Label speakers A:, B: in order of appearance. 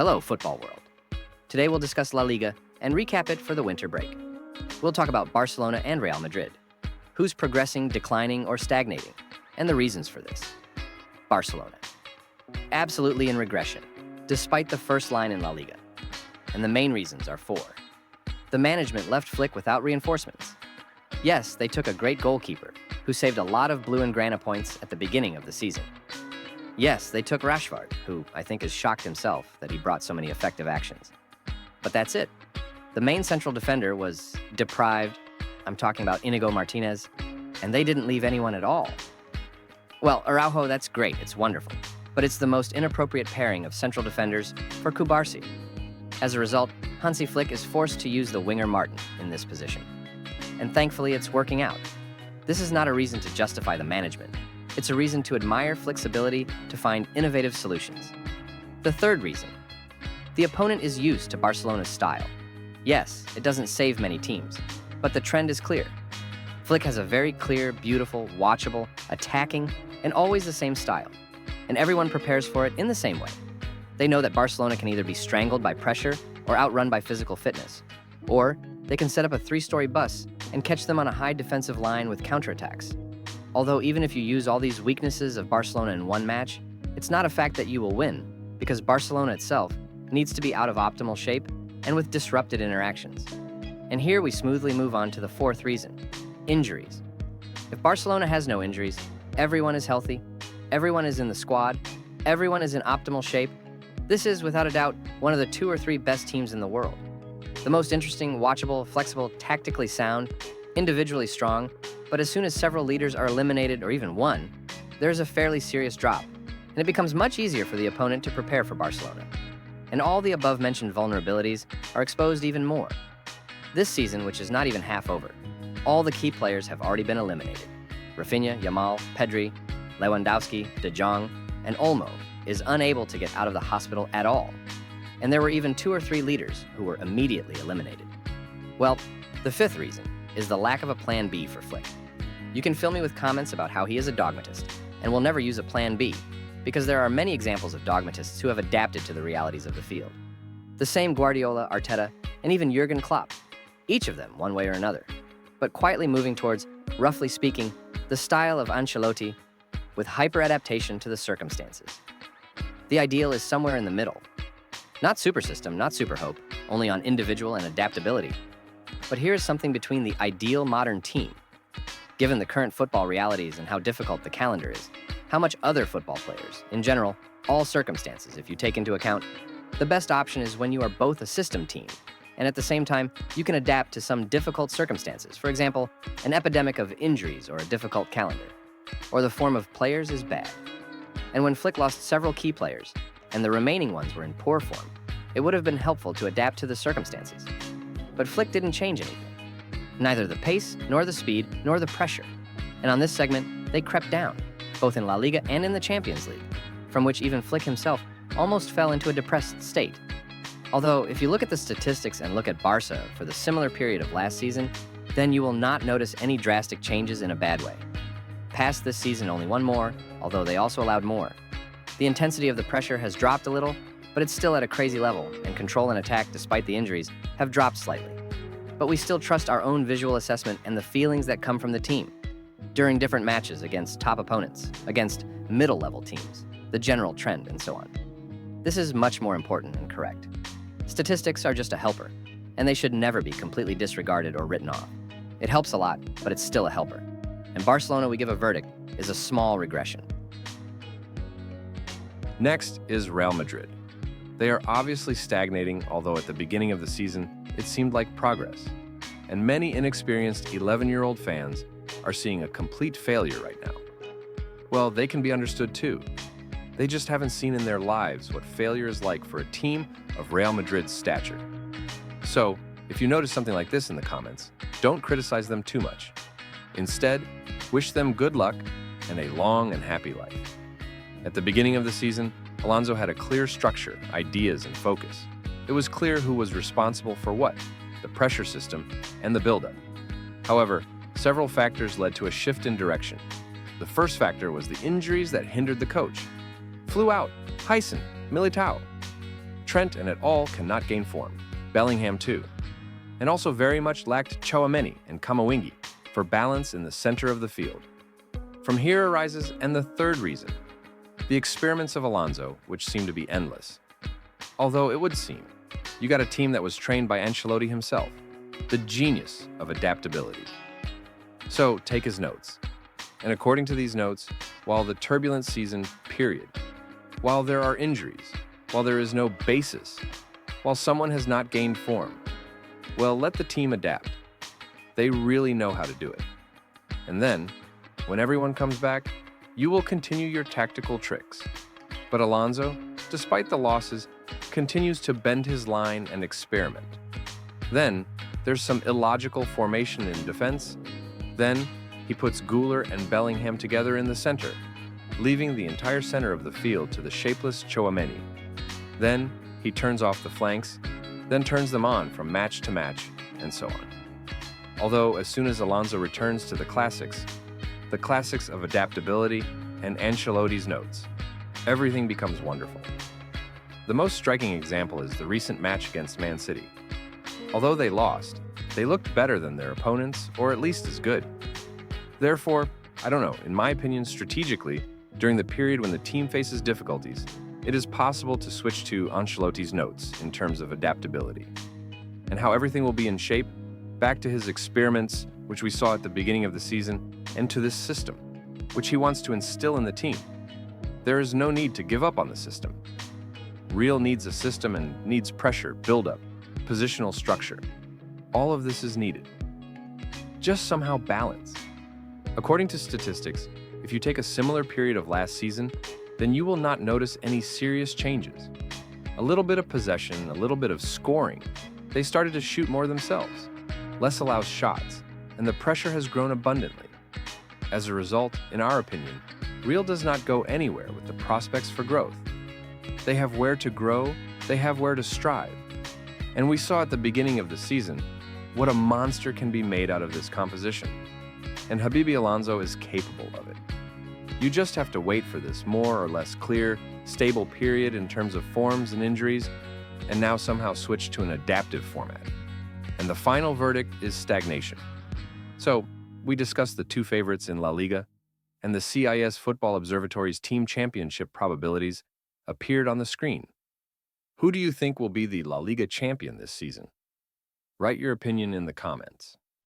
A: Hello, football world. Today we'll discuss La Liga and recap it for the winter break. We'll talk about Barcelona and Real Madrid, who's progressing, declining, or stagnating, and the reasons for this. Barcelona. Absolutely in regression, despite the first line in La Liga. And the main reasons are four. The management left Flick without reinforcements. Yes, they took a great goalkeeper, who saved a lot of blue and grana points at the beginning of the season. Yes, they took Rashford, who I think is shocked himself that he brought so many effective actions. But that's it. The main central defender was deprived. I'm talking about Inigo Martinez, and they didn't leave anyone at all. Well, Araujo, that's great, it's wonderful, but it's the most inappropriate pairing of central defenders for Kubarsi. As a result, Hansi Flick is forced to use the winger Martin in this position. And thankfully, it's working out. This is not a reason to justify the management. It's a reason to admire Flick's ability to find innovative solutions. The third reason. The opponent is used to Barcelona's style. Yes, it doesn't save many teams, but the trend is clear. Flick has a very clear, beautiful, watchable, attacking, and always the same style. And everyone prepares for it in the same way. They know that Barcelona can either be strangled by pressure or outrun by physical fitness. Or they can set up a three-story bus and catch them on a high defensive line with counterattacks. Although even if you use all these weaknesses of Barcelona in one match, it's not a fact that you will win, because Barcelona itself needs to be out of optimal shape and with disrupted interactions. And here we smoothly move on to the fourth reason, injuries. If Barcelona has no injuries, everyone is healthy, everyone is in the squad, everyone is in optimal shape, this is, without a doubt, one of the 2 or 3 best teams in the world. The most interesting, watchable, flexible, tactically sound, individually strong, but as soon as several leaders are eliminated or even one, there's a fairly serious drop, and it becomes much easier for the opponent to prepare for Barcelona. And all the above-mentioned vulnerabilities are exposed even more. This season, which is not even half over, all the key players have already been eliminated. Rafinha, Yamal, Pedri, Lewandowski, De Jong, and Olmo is unable to get out of the hospital at all. And there were even 2 or 3 leaders who were immediately eliminated. Well, the fifth reason is the lack of a plan B for Flick. You can fill me with comments about how he is a dogmatist and will never use a plan B, because there are many examples of dogmatists who have adapted to the realities of the field. The same Guardiola, Arteta, and even Jurgen Klopp, each of them one way or another, but quietly moving towards, roughly speaking, the style of Ancelotti with hyper-adaptation to the circumstances. The ideal is somewhere in the middle. Not super system, not super hope, only on individual and adaptability. But here's something between the ideal modern team. Given the current football realities and how difficult the calendar is, how much other football players, in general, all circumstances, if you take into account, the best option is when you are both a system team, and at the same time, you can adapt to some difficult circumstances. For example, an epidemic of injuries or a difficult calendar. Or the form of players is bad. And when Flick lost several key players, and the remaining ones were in poor form, it would have been helpful to adapt to the circumstances. But Flick didn't change anything. Neither the pace, nor the speed, nor the pressure. And on this segment, they crept down, both in La Liga and in the Champions League, from which even Flick himself almost fell into a depressed state. Although, if you look at the statistics and look at Barca for the similar period of last season, then you will not notice any drastic changes in a bad way. Past this season, only one more, although they also allowed more. The intensity of the pressure has dropped a little, but it's still at a crazy level, and control and attack, despite the injuries, have dropped slightly. But we still trust our own visual assessment and the feelings that come from the team during different matches against top opponents, against middle-level teams, the general trend, and so on. This is much more important and correct. Statistics are just a helper, and they should never be completely disregarded or written off. It helps a lot, but it's still a helper. And Barcelona, we give a verdict, is a small regression.
B: Next is Real Madrid. They are obviously stagnating, although at the beginning of the season, it seemed like progress. And many inexperienced 11-year-old fans are seeing a complete failure right now. Well, they can be understood too. They just haven't seen in their lives what failure is like for a team of Real Madrid's stature. So, if you notice something like this in the comments, don't criticize them too much. Instead, wish them good luck and a long and happy life. At the beginning of the season, Alonso had a clear structure, ideas, and focus. It was clear who was responsible for what, the pressure system, and the build-up. However, several factors led to a shift in direction. The first factor was the injuries that hindered the coach. Flew out, Hyson, Militao. Trent and et al. Cannot gain form. Bellingham too. And also very much lacked Chouameni and Kamawingi for balance in the center of the field. From here arises, and the third reason, the experiments of Alonso, which seem to be endless. Although it would seem, you got a team that was trained by Ancelotti himself, the genius of adaptability. So take his notes. And according to these notes, while the turbulent season period, while there are injuries, while there is no basis, while someone has not gained form, well, let the team adapt. They really know how to do it. And then, when everyone comes back, you will continue your tactical tricks. But Alonso, despite the losses, continues to bend his line and experiment. Then, there's some illogical formation in defense. Then, he puts Güler and Bellingham together in the center, leaving the entire center of the field to the shapeless Chouameni. Then, he turns off the flanks, then turns them on from match to match, and so on. Although, as soon as Alonso returns to the classics of adaptability and Ancelotti's notes, everything becomes wonderful. The most striking example is the recent match against Man City. Although they lost, they looked better than their opponents, or at least as good. Therefore, I don't know, in my opinion, strategically, during the period when the team faces difficulties, it is possible to switch to Ancelotti's notes in terms of adaptability. And how everything will be in shape, back to his experiments, which we saw at the beginning of the season, and to this system, which he wants to instill in the team. There is no need to give up on the system. Real needs a system and needs pressure, build-up, positional structure. All of this is needed. Just somehow balance. According to statistics, if you take a similar period of last season, then you will not notice any serious changes. A little bit of possession, a little bit of scoring. They started to shoot more themselves. Less allows shots, and the pressure has grown abundantly. As a result, in our opinion, Real does not go anywhere with the prospects for growth. They have where to grow, they have where to strive. And we saw at the beginning of the season what a monster can be made out of this composition. And Habibi Alonso is capable of it. You just have to wait for this more or less clear, stable period in terms of forms and injuries, and now somehow switch to an adaptive format. And the final verdict is stagnation. So, we discussed the two favorites in La Liga, and the CIS Football Observatory's team championship probabilities appeared on the screen. Who do you think will be the La Liga champion this season? Write your opinion in the comments.